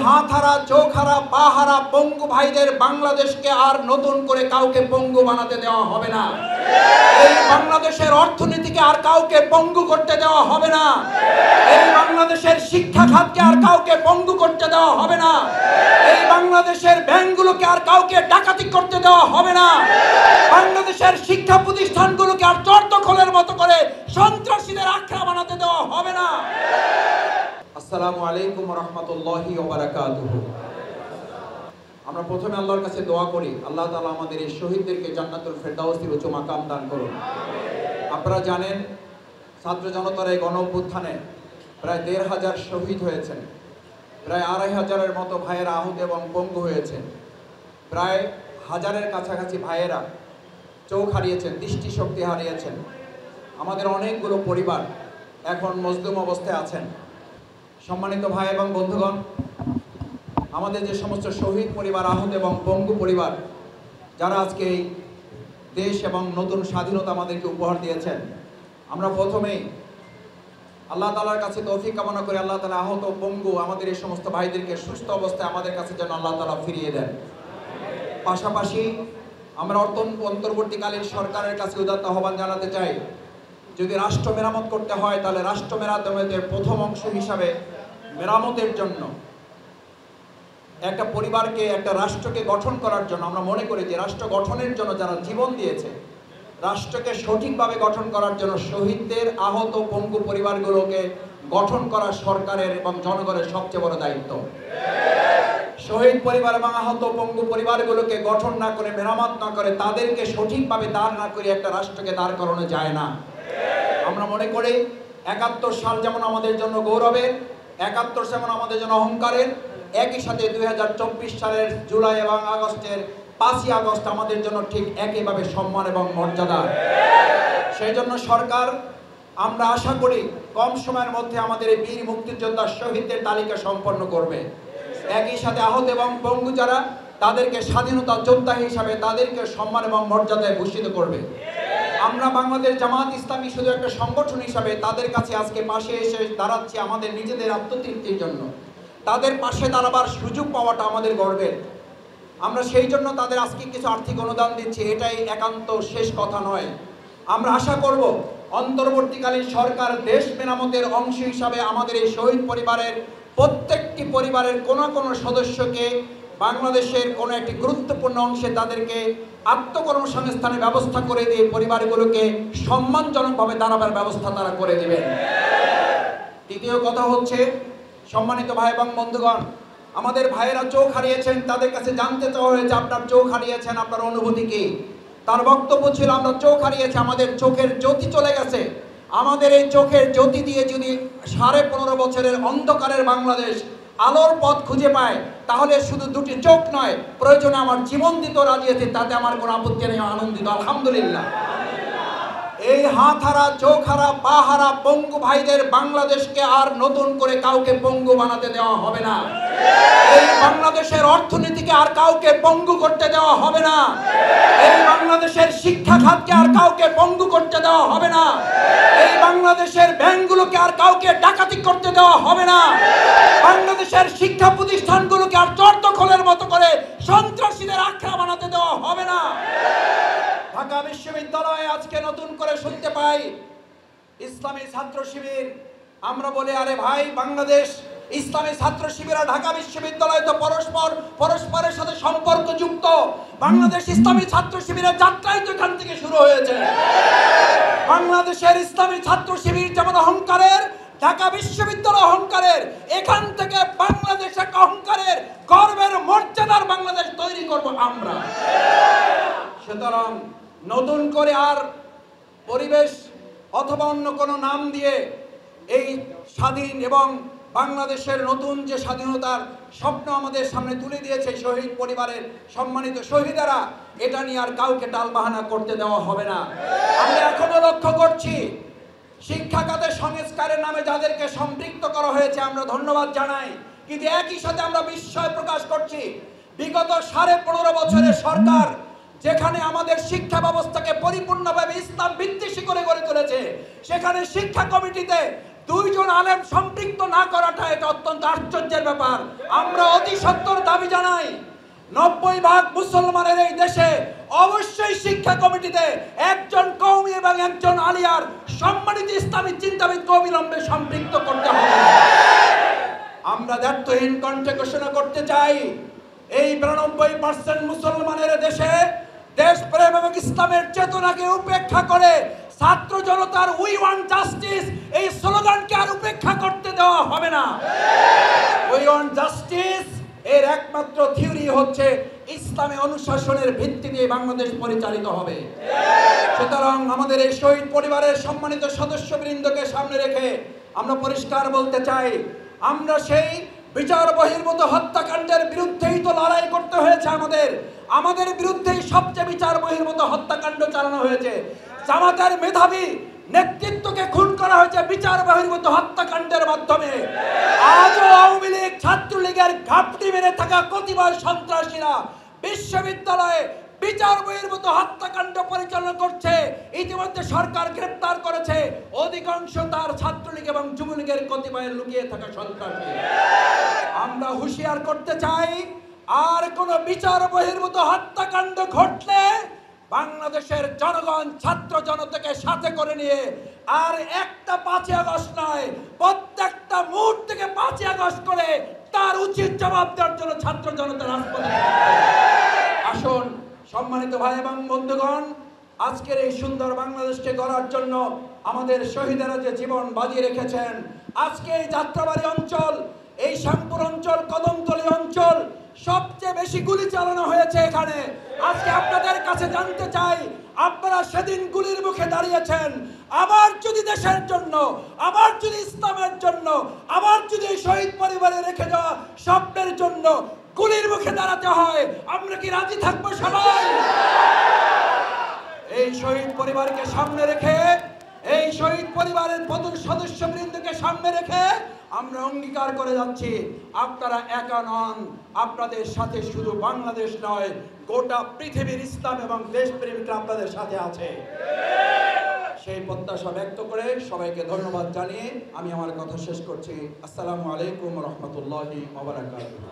হাত হারা, চোখ হারা, পা হারা পঙ্গু ভাইদের বাংলাদেশকে আর নতুন করে কাউকে পঙ্গু বানাতে দেওয়া হবে না। এই বাংলাদেশের অর্থনীতিকে আর কাউকে পঙ্গু করতে দেওয়া হবে না। এই বাংলাদেশের শিক্ষা খাতকে আর কাউকে পঙ্গু করতে দেওয়া হবে না। এই বাংলাদেশের ব্যাংকগুলোকে আর কাউকে ডাকাতি করতে দেওয়া হবে না। বাংলাদেশের শিক্ষা প্রতিষ্ঠানগুলোকে আর চর্দখলের মতো করে সন্ত্রাসীদের আখড়া বানাতে দেওয়া হবে না। আসসালামু আলাইকুম ওয়া রাহমাতুল্লাহি ওয়া বারাকাতুহু। আমরা প্রথমে আল্লাহর কাছে দোয়া করি, আল্লাহ তাআলা আমাদের এই শহীদদেরকে জান্নাতুল ফেরদাউসের উচ্চ মাকাম দান করুন। আপনারা জানেন, ছাত্র জনতার এই গণ অভ্যুত্থানে প্রায় ১৫০০ শহীদ হয়েছেন, প্রায় ২৫০০-এর মতো ভাইয়েরা আহত এবং পঙ্গু হয়েছেন, প্রায় ১০০০-এর কাছাকাছি ভাইয়েরা চোখ হারিয়েছেন, দৃষ্টিশক্তি হারিয়েছেন। আমাদের অনেকগুলো পরিবার এখন মজলুম অবস্থায় আছেন। সম্মানিত ভাই এবং বন্ধুগণ, আমাদের যে সমস্ত শহীদ পরিবার, আহত এবং পঙ্গু পরিবার, যারা আজকে এই দেশ এবং নতুন স্বাধীনতা আমাদেরকে উপহার দিয়েছেন, আমরা প্রথমেই আল্লাহ তাআলার কাছে তৌফিক কামনা করি, আল্লাহ তাআলা আহত পঙ্গু আমাদের এই সমস্ত ভাইদেরকে সুস্থ অবস্থায় আমাদের কাছে যেন আল্লাহ তাআলা ফিরিয়ে দেন। পাশাপাশি আমরা অন্তর্বর্তীকালীন সরকারের কাছে উদাত্ত আহ্বান জানাতে চাই, যদি রাষ্ট্র মেরামত করতে হয় তাহলে রাষ্ট্র মেরামতের প্রথম অংশ হিসাবে মেরামতের জন্য একটা পরিবারকে, একটা রাষ্ট্রকে গঠন করার জন্য আমরা মনে করি যে রাষ্ট্র গঠনের জন্য যারা জীবন দিয়েছে, রাষ্ট্রকে সঠিকভাবে গঠন করার জন্য শহীদদের, আহত পঙ্গু পরিবারগুলোকে গঠন করা সরকারের এবং জনগণের সবচেয়ে বড় দায়িত্ব। শহীদ পরিবার এবং আহত পঙ্গু পরিবারগুলোকে গঠন না করে, মেরামত না করে, তাদেরকে সঠিকভাবে দাঁড় না করে একটা রাষ্ট্রকে দাঁড় করানো যায় না। আমরা মনে করি ৭১ সাল যেমন আমাদের জন্য গৌরবের, ৭১ যেমন আমাদের জন্য অহংকারের, একই সাথে ২০২৪ সালের জুলাই এবং আগস্টের ৫ই আগস্ট আমাদের জন্য ঠিক একইভাবে সম্মান এবং মর্যাদা। সেই জন্য সরকার, আমরা আশা করি কম সময়ের মধ্যে আমাদের এই বীর মুক্তিযোদ্ধা শহীদদের তালিকা সম্পন্ন করবে। একই সাথে আহত এবং পঙ্গু যারা, তাদেরকে স্বাধীনতা যোদ্ধা হিসাবে তাদেরকে সম্মান এবং মর্যাদায় ভূষিত করবে। আমরা বাংলাদেশ জামাত ইসলামী শুধু একটা সংগঠন হিসাবে তাদের কাছে আজকে পাশে এসে দাঁড়াচ্ছি আমাদের নিজেদের আত্মতৃপ্তির জন্য। তাদের পাশে দাঁড়াবার সুযোগ পাওয়াটা আমাদের গর্বের। আমরা সেই জন্য তাদের আজকে কিছু আর্থিক অনুদান দিচ্ছি, এটাই একান্ত শেষ কথা নয়। আমরা আশা করব অন্তর্বর্তীকালীন সরকার দেশ মেরামতের অংশ হিসাবে আমাদের এই শহীদ পরিবারের প্রত্যেকটি পরিবারের কোনো সদস্যকে বাংলাদেশের কোনো একটি গুরুত্বপূর্ণ অংশে তাদেরকে আত্মকর্মসংস্থানের ব্যবস্থা করে দিয়ে পরিবারগুলোকে সম্মানজনকভাবে দাঁড়াবার ব্যবস্থা তারা করে দেবেন। দ্বিতীয় কথা হচ্ছে, সম্মানিত ভাই এবং বন্ধুগণ, আমাদের ভাইয়েরা চোখ হারিয়েছেন, তাদের কাছে জানতে চাওয়া হয়েছে আপনার চোখ হারিয়েছেন, আপনার অনুভূতি কি? তার বক্তব্য ছিল, আমরা চোখ হারিয়েছি, আমাদের চোখের জ্যোতি চলে গেছে। আমাদের এই চোখের জ্যোতি দিয়ে যদি 15.5 বছরের অন্ধকারের বাংলাদেশ আলোর পথ খুঁজে পায়, তাহলে শুধু দুটি চোখ নয়, প্রয়োজনে আমার জীবন দিতে রাজি আছে, তাতে আমার কোনো আপত্তি নেই, আনন্দিত আলহামদুলিল্লাহ। এই হাত হারা, চোখ হারা, পা হারা পঙ্গু ভাইদের বাংলাদেশকে আর নতুন করে কাউকে পঙ্গু বানাতে দেওয়া হবে না। এই বাংলাদেশের অর্থনীতিকে আর কাউকে পঙ্গু করতে দেওয়া হবে না। এই বাংলাদেশের শিক্ষা খাতকে আর কাউকে পঙ্গু করতে দেওয়া হবে না। এই বাংলাদেশের ব্যাংকগুলোকে আর কাউকে ডাকাতি করতে দেওয়া হবে না। বাংলাদেশের শিক্ষা প্রতিষ্ঠানগুলোকে আর চর্দখলের মতো করে সন্ত্রাসীদের আখড়া বানাতে দেওয়া হবে না। ঢাকা বিশ্ববিদ্যালয়ে আজকে নতুন করে শুনতে পাই ইসলামী ছাত্র শিবির। আমরা বলি, আরে ভাই, বাংলাদেশ ইসলামী ছাত্র শিবির আর ঢাকা বিশ্ববিদ্যালয় তো পরস্পরের সাথে সম্পর্কযুক্ত। বাংলাদেশ ইসলামী ছাত্র শিবিরের যাত্রাই তো এখান থেকে শুরু হয়েছে। বাংলাদেশের ইসলামী ছাত্র শিবির যেমন অহংকারের, ঢাকা বিশ্ববিদ্যালয় অহংকারের, এখান থেকে বাংলাদেশ এক অহংকারের, গর্বের, মর্যাদার বাংলাদেশ তৈরি করব আমরা। সুতরাং নতুন করে আর পরিবেশ অথবা অন্য কোনো নাম দিয়ে এই স্বাধীন এবং বাংলাদেশের নতুন যে স্বাধীনতার স্বপ্ন আমাদের সামনে তুলে দিয়েছে শহীদ পরিবারের সম্মানিত শহীদেরা, এটা নিয়ে আর কাউকে টালবাহানা করতে দেওয়া হবে না। আমরা এখনো লক্ষ্য করছি, শিক্ষা খাতের সংস্কারের নামে যাদেরকে সম্পৃক্ত করা হয়েছে আমরা ধন্যবাদ জানাই, কিন্তু একই সাথে আমরা বিস্ময় প্রকাশ করছি, বিগত 15.5 বছরের সরকার যেখানে আমাদের শিক্ষা ব্যবস্থাকে পরিপূর্ণভাবে ইসলাম বিদ্বেষী করে গড়ে তুলেছে, সেখানে শিক্ষা কমিটিতে দুইজন আলেম সম্পৃক্ত না করাটা এটা অত্যন্ত আশ্চর্যের ব্যাপার। আমরা অতি সত্বর দাবি জানাই 90% মুসলমানের এই দেশে অবশ্যই শিক্ষা কমিটিতে একজন কওমি এবং একজন আলিয়ার সম্মানিত ইসলামী চিন্তাবিদকে অবিলম্বে সম্পৃক্ত করতে হবে। আমরা দ্ব্যর্থহীন কণ্ঠে ঘোষণা করতে চাই, এই 92% মুসলমানের দেশে দেশপ্রেম এবং ইসলামের চেতনাকে উপেক্ষা করে ছাত্র জনতার উই ওয়ান্ট জাস্টিস এই স্লোগানকে আর উপেক্ষা করতে দেওয়া হবে না। উই ওয়ান্ট জাস্টিস এর একমাত্র থিওরি হচ্ছে ইসলামী অনুশাসনের ভিত্তিতে বাংলাদেশ পরিচালিত হবে। সুতরাং আমাদের এই শহীদ পরিবারের সম্মানিত সদস্যবৃন্দকে সামনে রেখে আমরা পরিষ্কার বলতে চাই, আমরা সেই বিচার বহির্ভূত হত্যাকাণ্ডের বিরুদ্ধেই তো লড়াই করতে হয়েছে। আমাদের বিরুদ্ধেই সবচেয়ে বিচার বহির্ভূত হত্যাকাণ্ড চালানো হয়েছে। জামাতের মেধাবী নেতৃত্বকে খুন করা হয়েছে বিচার বহির্ভূত হত্যাকাণ্ডের মাধ্যমে। আজও আওয়ামী লীগ ছাত্রলীগের ঘাপটি মেরে থাকা কতিপয় সন্ত্রাসীরা বিশ্ববিদ্যালয়ে বিচার বহির্ভূত হত্যাকাণ্ড পরিচালনা করছে। ইতিমধ্যে সরকার গ্রেপ্তার করেছে অধিকাংশ তার ছাত্রলীগ এবং যুবলীগের কতিপয় লুকিয়ে থাকা সন্ত্রাসী। আমরা হুঁশিয়ার করতে চাই, আর কোন বিচার বহির্ভূত হত্যাকাণ্ড ঘটলে বাংলাদেশের জনগণ ছাত্র জনতাকে সাথে করে নিয়ে আর একটা 5ই আগস্ট নয়, প্রত্যেকটা মুহূর্তকে 5ই আগস্ট করে তার উচিত জবাব দেওয়ার জন্য ছাত্র জনতা রাজপথে। আসুন সম্মানিত ভাই এবং বন্ধুগণ, আজকের এই সুন্দর বাংলাদেশকে গড়ার জন্য আমাদের শহীদেরা যে জীবন বাজিয়ে রেখেছেন, আজকে এই যাত্রাবাড়ি অঞ্চল, এই শ্যামপুর অঞ্চল, কদমতলী অঞ্চল সবচেয়ে বেশি গুলি চালানো হয়েছে এখানে। আজকে আপনাদের কাছে জানতে চাই, আপনারা সেদিন গুলির মুখে দাঁড়িয়েছেন, আবার যদি দেশের জন্য, আবার যদি ইসলামের জন্য, আবার যদি শহীদ পরিবারে রেখে যাওয়া স্বপ্নের জন্য গুলির মুখে দাঁড়াতে হয়, আমরা কি রাজি থাকবো সবাই? এই শহীদ পরিবারকে সামনে রেখে, এই শহীদ পরিবারের প্রতিটি সদস্যবৃন্দকে সামনে রেখে আমরা অঙ্গীকার করে যাচ্ছি, আপনারা একা নন, আপনাদের সাথে শুধু বাংলাদেশ নয়, গোটা পৃথিবীর ইসলাম এবং দেশপ্রেমিকরা আপনাদের সাথে আছে। সেই প্রত্যাশা ব্যক্ত করে সবাইকে ধন্যবাদ জানিয়ে আমি আমার কথা শেষ করছি। আসসালামু আলাইকুম ওয়া রাহমাতুল্লাহি ওয়া বারাকাতুহু।